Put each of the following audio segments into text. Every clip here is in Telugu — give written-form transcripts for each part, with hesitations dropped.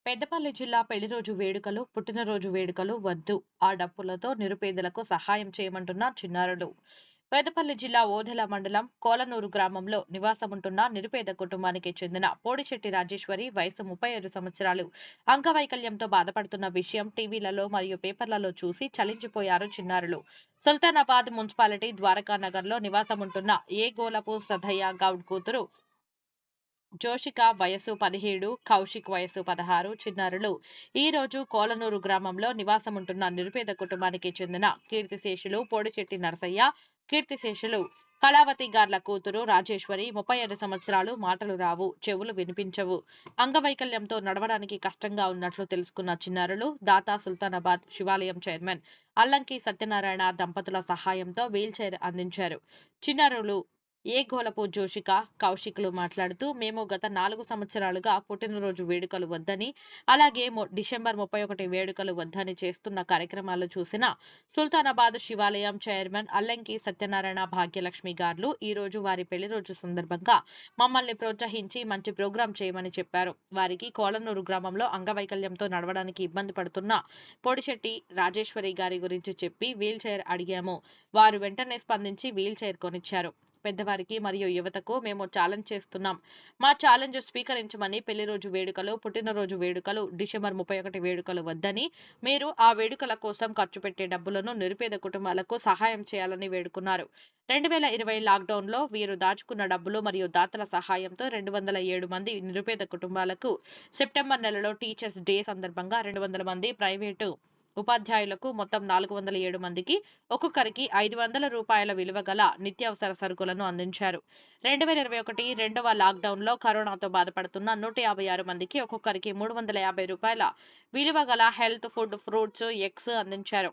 పెద్దపల్లి జిల్లా పెళ్లిరోజు వేడుకలు, పుట్టినరోజు వేడుకలు వద్దు. ఆ డప్పులతో నిరుపేదలకు సహాయం చేయమంటున్న చిన్నారులు. పెద్దపల్లి జిల్లా ఓదెల మండలం కోలనూరు గ్రామంలో నివాసముంటున్న నిరుపేద కుటుంబానికి చెందిన పోడిశెట్టి రాజేశ్వరి వయసు 35 సంవత్సరాలు అంగవైకల్యంతో బాధపడుతున్న విషయం టీవీలలో మరియు పేపర్లలో చూసి చలించిపోయారు చిన్నారులు. సుల్తానాబాద్ మున్సిపాలిటీ ద్వారకా నగర్ లో నివాసముంటున్న ఏ గోలపు సదయ్య గౌడ్ కూతురు జోషిక వయసు 17, కౌశిక్ వయసు 16 చిన్నారులు ఈ రోజు కోలనూరు గ్రామంలో నివాసముంటున్న నిరుపేద కుటుంబానికి చెందిన కీర్తిశేషులు పోడిచెట్టి నరసయ్య, కీర్తిశేషులు కళావతి గార్ల కూతురు రాజేశ్వరి 35 సంవత్సరాలు. మాటలు రావు, చెవులు వినిపించవు, అంగవైకల్యంతో నడవడానికి కష్టంగా ఉన్నట్లు తెలుసుకున్న చిన్నారులు దాతా సుల్తానాబాద్ శివాలయం చైర్మన్ అల్లంకి సత్యనారాయణ దంపతుల సహాయంతో వీల్ చైర్ అందించారు. చిన్నారులు ఏ గోలపు జోషిక, కౌశిక్లు మాట్లాడుతూ మేము గత 4 సంవత్సరాలుగా పుట్టినరోజు వేడుకలు వద్దని, అలాగే డిసెంబర్ 31 వేడుకలు వద్దని చేస్తున్న కార్యక్రమాలు చూసిన సుల్తానాబాద్ శివాలయం చైర్మన్ అల్లంకి సత్యనారాయణ భాగ్యలక్ష్మి గార్లు ఈ రోజు వారి పెళ్లి రోజు సందర్భంగా మమ్మల్ని ప్రోత్సహించి మంచి ప్రోగ్రాం చేయమని చెప్పారు. వారికి కోలనూరు గ్రామంలో అంగవైకల్యంతో నడవడానికి ఇబ్బంది పడుతున్న పొడిశెట్టి రాజేశ్వరి గారి గురించి చెప్పి వీల్ చైర్ అడిగాము. వారు వెంటనే స్పందించి వీల్ చైర్ కొనిచ్చారు. పెద్దవారికి మరియు యువతకు మేము ఛాలెంజ్ చేస్తున్నాం. మా ఛాలెంజ్ స్వీకరించమని. పెళ్లి రోజు వేడుకలు, పుట్టినరోజు వేడుకలు, డిసెంబర్ 31 వేడుకలు వద్దని, మీరు ఆ వేడుకల కోసం ఖర్చు పెట్టే డబ్బులను నిరుపేద కుటుంబాలకు సహాయం చేయాలని వేడుకున్నారు. 2020 లాక్డౌన్ లో వీరు దాచుకున్న డబ్బులు మరియు దాతల సహాయంతో 207 మంది నిరుపేద కుటుంబాలకు సెప్టెంబర్ నెలలో టీచర్స్ డే సందర్భంగా 200 మంది ప్రైవేటు ఉపాధ్యాయులకు మొత్తం 407 మందికి ఒక్కొక్కరికి 500 రూపాయల విలువ గల నిత్యావసర సరుకులను అందించారు. 2021 రెండవ లాక్డౌన్ లో కరోనాతో బాధపడుతున్న 156 మందికి ఒక్కొక్కరికి 350 రూపాయల విలువ గల హెల్త్ ఫుడ్, ఫ్రూట్స్, ఎగ్స్ అందించారు.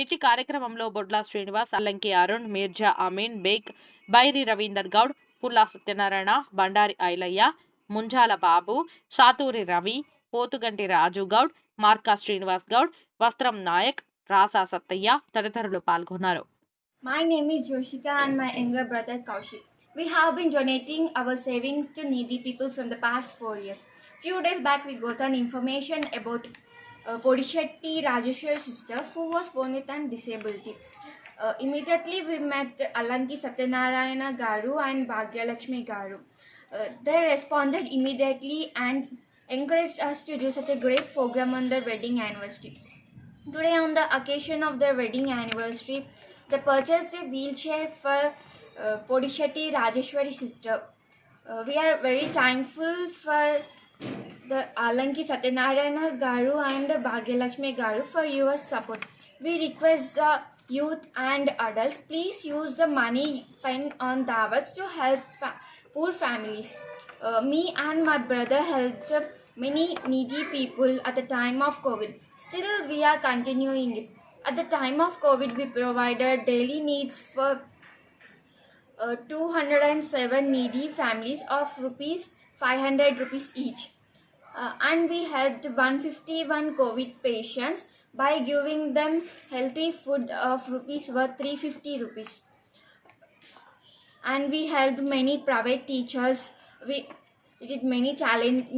ఇట్టి కార్యక్రమంలో బొడ్ల శ్రీనివాస్, అల్లంకి అరుణ్, మీర్జా అమీన్ బేగ్, బైరి రవీందర్ గౌడ్, పుల్లా సత్యనారాయణ, బండారి ఐలయ్య, ముంజాల బాబు, సాతూరి రవి, పోతుగంటి రాజు గౌడ్, మార్కా శ్రీనివాస్ గౌడ్, వస్త్రం నాయక్, రాసా సత్తయ్య తదితరులు పాల్గొన్నారు. My name is Joshika and my younger brother Kaushik. We have been donating our savings to needy people from the past 4 years. Few days back we got an information about Podishetti Rajeshwari's sister who was born with an disability. Immediately we met Alanki Satyanarayana Garu and Bhagyalakshmi Garu. They responded immediately and encouraged us to do such a great program on their wedding anniversary. Today, on the occasion of their wedding anniversary, they purchased a wheelchair for Podishetti Rajeshwari's sister. We are very thankful for the Alanki Satyanarayana Garu and Bhagyalakshmi Garu for your support. We request the youth and adults, please use the money spent on Dawats to help poor families. Me and my brother helped many needy people at the time of COVID. Still, we are continuing it. At the time of COVID, we provided daily needs for 207 needy families of rupees 500 rupees each. And we helped 151 COVID patients by giving them healthy food of rupees worth 350 rupees. And we helped many private teachers.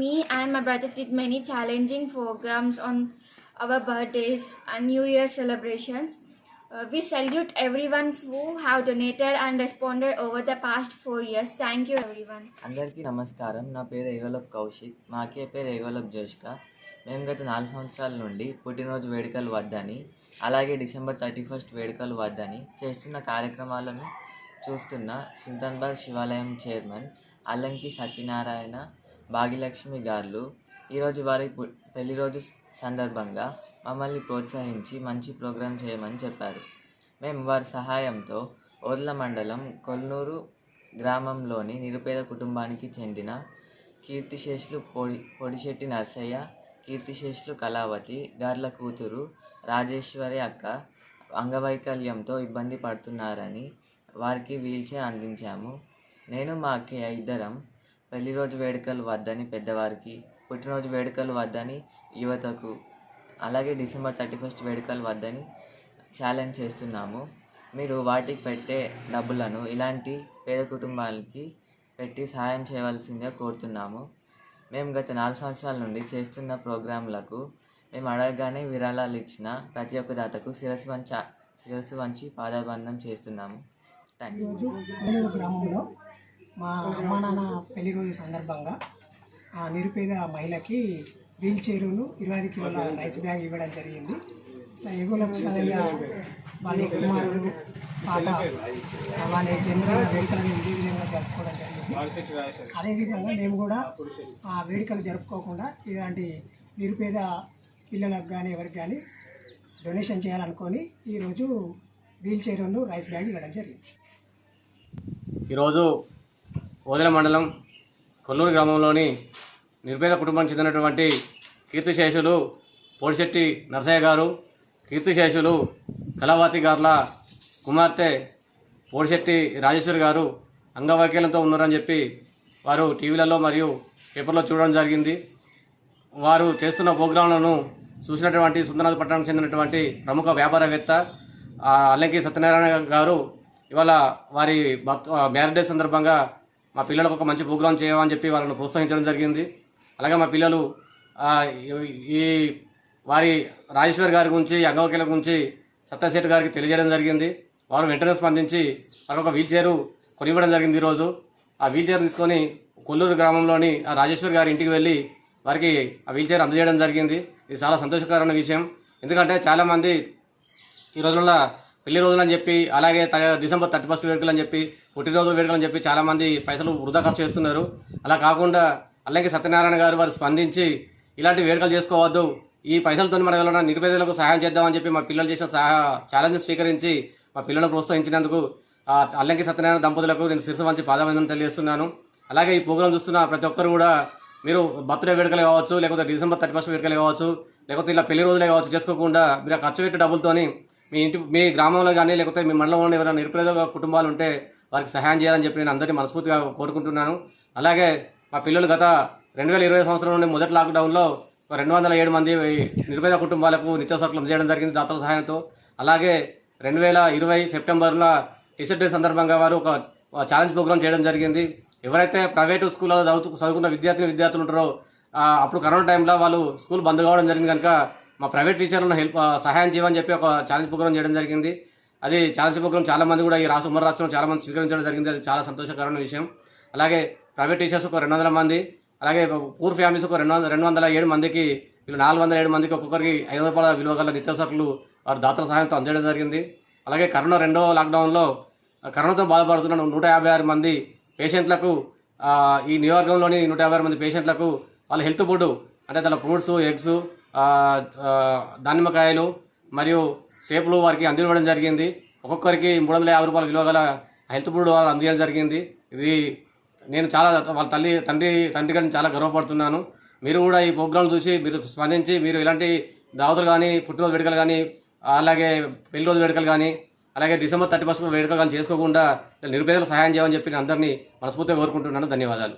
Me and my brother did many challenging programs on our birthdays and New Year celebrations. We salute everyone who have donated and responded over the past 4 years. Thank you everyone. అందరికీ నమస్కారం. నా పేరు ఏగోలప్ కౌశిక్, మా అక్కయ్య పేరు ఏగోలప్ జోష్క. మేము గత 4 సంవత్సరాల నుండి పుట్టినరోజు వేడుకలు వద్దని, అలాగే డిసెంబర్ 31 వేడుకలు వద్దని చేస్తున్న కార్యక్రమాలను చూస్తున్న సుల్తానాబాద్ శివాలయం చైర్మన్ అల్లంకి సత్యనారాయణ భాగ్యలక్ష్మి గారు ఈరోజు వారి పెళ్లి రోజు సందర్భంగా మమ్మల్ని ప్రోత్సహించి మంచి ప్రోగ్రాం చేయమని చెప్పారు. మేము వారి సహాయంతో ఓదెల మండలం కొల్నూరు గ్రామంలోని నిరుపేద కుటుంబానికి చెందిన కీర్తిశేషులు పొడిశెట్టి నరసయ్య, కీర్తిశేషులు కళావతి గార్ల కూతురు రాజేశ్వరి అక్క అంగవైకల్యంతో ఇబ్బంది పడుతున్నారని వారికి వీల్చైర్ అందించాము. నేను మా అక్కయ్య ఇద్దరం పెళ్లి రోజు వేడుకలు వద్దని పెద్దవారికి, పుట్టినరోజు వేడుకలు వద్దని యువతకు, అలాగే డిసెంబర్ 31 వేడుకలు వద్దని ఛాలెంజ్ చేస్తున్నాము. మీరు వాటికి పెట్టే డబ్బులను ఇలాంటి పేద కుటుంబాలకి పెట్టి సహాయం చేయవలసిందిగా కోరుతున్నాము. మేము గత 4 సంవత్సరాల నుండి చేస్తున్న ప్రోగ్రాంలకు మేము అడగగానే విరాళాలు ఇచ్చిన ప్రతి ఒక్క దాతకు శిరస్సు వంచి పాదాబంధం చేస్తున్నాము. Thank you. ఈరోజు కొలనూరు గ్రామంలో మా అమ్మా నాన్న పెళ్లి రోజు సందర్భంగా ఆ నిరుపేద మహిళకి వీల్ చైరును 25 కిలోల రైస్ బ్యాగ్ ఇవ్వడం జరిగింది. ఎగులకు సదయ్య వాళ్ళ కుమారుడు పాప వాళ్ళ జన్మదిన వేడుకలను ఇదే విధంగా జరుపుకోవడం జరిగింది. అదేవిధంగా మేము కూడా ఆ వేడుకలు జరుపుకోకుండా ఇలాంటి నిరుపేద పిల్లలకు కానీ ఎవరికి కానీ డొనేషన్ చేయాలనుకొని ఈరోజు వీల్ చైరును రైస్ బ్యాగ్ ఇవ్వడం జరిగింది. ఈరోజు ఓదెల మండలం కొల్లూరు గ్రామంలోని నిరుపేద కుటుంబానికి చెందినటువంటి కీర్తిశేషులు పోడిశెట్టి నరసయ్య గారు, కీర్తిశేషులు కళావతి గారుల కుమార్తె పోడిశెట్టి రాజేశ్వరి గారు అంగవైకల్యంతో ఉన్నారని చెప్పి వారు టీవీలలో మరియు పేపర్లో చూడడం జరిగింది. వారు చేస్తున్న ప్రోగ్రాంలను చూసినటువంటి సుందరనాథ్ పట్టణానికి చెందినటువంటి ప్రముఖ వ్యాపారవేత్త అల్లంకి సత్యనారాయణ గారు ఇవాళ వారి మ్యారేజ్ డే సందర్భంగా మా పిల్లలకు ఒక మంచి ప్రోగ్రాం చేయమని చెప్పి వాళ్ళను ప్రోత్సహించడం జరిగింది. అలాగే మా పిల్లలు ఈ వారి రాజేశ్వర్ గారి గురించి అంగవైకల్యం గురించి సత్యశెట్టి గారికి తెలియజేయడం జరిగింది. వారు వెంటనే స్పందించి వారికి ఒక వీల్ చైరు కొనివ్వడం జరిగింది. ఈరోజు ఆ వీల్ చైర్ తీసుకొని కొల్లూరు గ్రామంలోని ఆ రాజేశ్వర్ గారి ఇంటికి వెళ్ళి వారికి ఆ వీల్ చైర్ అందజేయడం జరిగింది. ఇది చాలా సంతోషకరమైన విషయం. ఎందుకంటే చాలామంది ఈ రోజుల్లో పెళ్లి రోజులు అని చెప్పి, అలాగే డిసెంబర్ 31 వేడుకలు అని చెప్పి, పుట్టినరోజుల వేడుకలు అని చెప్పి చాలామంది పైసలు వృధా ఖర్చు చేస్తున్నారు. అలా కాకుండా అల్లంకి సత్యనారాయణ గారు వారు స్పందించి ఇలాంటి వేడుకలు చేసుకోవద్దు, ఈ పైసలతో మన ఎవరైనా నిరుపేదలకు సహాయం చేద్దామని చెప్పి మా పిల్లలు చేసిన ఛాలెంజ్ స్వీకరించి మా పిల్లలను ప్రోత్సహించినందుకు అల్లంకి సత్యనారాయణ దంపతులకు నేను శిరస్సు వంచి పాదాబంధనం తెలియజేస్తున్నాను. అలాగే ఈ ప్రోగ్రాం చూస్తున్న ప్రతి ఒక్కరు కూడా మీరు బర్త్డే వేడుకలు కావచ్చు, లేకపోతే డిసెంబర్ 31 వేడుకలు కావచ్చు, లేకపోతే ఇలా పెళ్లి రోజులే కావచ్చు చేసుకోకుండా మీరు ఖర్చు పెట్టి డబ్బులతోని మీ గ్రామంలో కానీ లేకపోతే మీ మండలంలో ఎవరైనా నిరుపేద కుటుంబాలు ఉంటే వారికి సహాయం చేయాలని చెప్పి నేను అందరినీ మనస్ఫూర్తిగా కోరుకుంటున్నాను. అలాగే మా పిల్లలు గత 2020 సంవత్సరం నుండి మొదటి లాక్డౌన్లో 207 మంది నిరుపేద కుటుంబాలకు నిత్యావసరాలు అందజేయడం జరిగింది దాతల సహాయంతో. అలాగే 2020 సెప్టెంబర్లో టీచర్ డే సందర్భంగా వారు ఒక ఛాలెంజ్ ప్రోగ్రామ్ చేయడం జరిగింది. ఎవరైతే ప్రైవేటు స్కూల్లో చదువుకున్న విద్యార్థులు ఉంటారో అప్పుడు కరోనా టైంలో వాళ్ళు స్కూల్ బంద్ కావడం జరిగింది కనుక మా ప్రైవేట్ టీచర్లను సహాయం చేయమని చెప్పి ఒక ఛాలెంజ్ ప్రోగ్రామ్ చేయడం జరిగింది. అది ఛాలెంజ్ ప్రోగ్రామ్ చాలామంది కూడా ఈ ఉమ్మడి రాష్ట్రంలో చాలామంది స్వీకరించడం జరిగింది. అది చాలా సంతోషకరమైన విషయం. అలాగే ప్రైవేట్ టీచర్స్ ఒక 200 మంది, అలాగే పూర్ ఫ్యామిలీస్ ఒక 207 మందికి, వీళ్ళు 407 మందికి ఒక్కొక్కరికి 500 రూపాయల విలువ గల నిత్యావసరాలు వారు దాతల సహాయంతో అందజేయడం జరిగింది. అలాగే కరోనా 2వ లాక్డౌన్లో కరోనాతో బాధపడుతున్న 156 మంది పేషెంట్లకు, ఈ నియోజకవర్గంలోని 156 మంది పేషెంట్లకు వాళ్ళ హెల్త్ ఫుడ్ అంటే దాని ఫ్రూట్స్, ఎగ్స్, దానిమ్మకాయలు మరియు సేపులు వారికి అందివ్వడం జరిగింది. ఒక్కొక్కరికి 350 రూపాయల విలువ గల హెల్త్ ఫుడ్ వాళ్ళు అందించడం జరిగింది. ఇది నేను చాలా వాళ్ళ తండ్రి గారిని చాలా గర్వపడుతున్నాను. మీరు కూడా ఈ ప్రోగ్రాం చూసి మీరు స్పందించి మీరు ఇలాంటి దావతులు కానీ, పుట్టినరోజు వేడుకలు కానీ, అలాగే పెళ్లి రోజు వేడుకలు కానీ, అలాగే డిసెంబర్ 31 వేడుకలు కానీ చేసుకోకుండా నిరుపేదలకు సహాయం చేయమని చెప్పి నేను అందరినీ మనస్ఫూర్తిగా కోరుకుంటున్నాను. ధన్యవాదాలు.